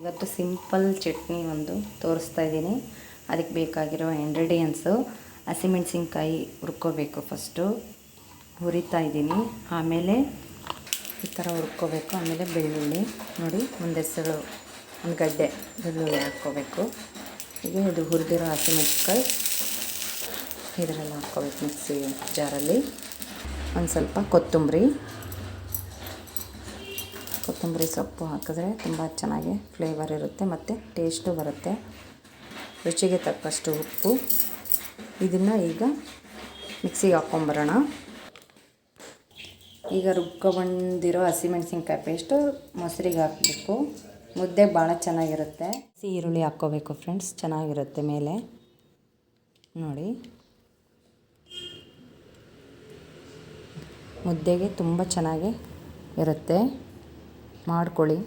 ಇವತ್ತು ಸಿಂಪಲ್ ಚಟ್ನಿ ಒಂದು ತೋರಿಸ್ತಾ ಇದ್ದೀನಿ. ಅದಕ್ಕೆ ಬೇಕಾಗಿರೋ ಇಂಗ್ರೀಡಿಯೆಂಟ್ಸು ಹಸಿಮೆಣಸಿನ್ಕಾಯಿ ಹುರ್ಕೋಬೇಕು. ಫಸ್ಟು ಹುರಿತಾ ಇದ್ದೀನಿ, ಆಮೇಲೆ ಈ ಥರ ಹುರ್ಕೋಬೇಕು. ಆಮೇಲೆ ಬೆಳ್ಳುಳ್ಳಿ ನೋಡಿ, ಒಂದು ಗಡ್ಡೆ ಬೆಳ್ಳುಳ್ಳಿ ಹಾಕ್ಕೋಬೇಕು. ಈಗ ಇದು ಹುರಿದಿರೋ ಹಸಿಮೆಣಸಿನ್ಕಾಯಿ ಇದರಲ್ಲಿ ಹಾಕ್ಕೋಬೇಕು ಮಿಕ್ಸಿ ಜಾರಲ್ಲಿ. ಒಂದು ಸ್ವಲ್ಪ ಕೊತ್ತಂಬರಿ ಸೊಪ್ಪು ಹಾಕಿದ್ರೆ ತುಂಬ ಚೆನ್ನಾಗಿ ಫ್ಲೇವರ್ ಇರುತ್ತೆ ಮತ್ತು ಟೇಸ್ಟು ಬರುತ್ತೆ. ರುಚಿಗೆ ತಕ್ಕಷ್ಟು ಉಪ್ಪು. ಇದನ್ನು ಈಗ ಮಿಕ್ಸಿಗೆ ಹಾಕ್ಕೊಂಬರೋಣ. ಈಗ ರುಬ್ಕೊಬಂದಿರೋ ಹಸಿಮೆಣಸಿನ್ಕಾಯಿ ಪೇಸ್ಟು ಮೊಸರಿಗೆ ಹಾಕಬೇಕು. ಮುದ್ದೆ ಭಾಳ ಚೆನ್ನಾಗಿರುತ್ತೆ. ಈರುಳ್ಳಿ ಹಾಕ್ಕೋಬೇಕು ಫ್ರೆಂಡ್ಸ್, ಚೆನ್ನಾಗಿರುತ್ತೆ ಮೇಲೆ ನೋಡಿ. ಮುದ್ದೆಗೆ ತುಂಬ ಚೆನ್ನಾಗಿ ಇರುತ್ತೆ, ಮಾಡ್ಕೊಳ್ಳಿ.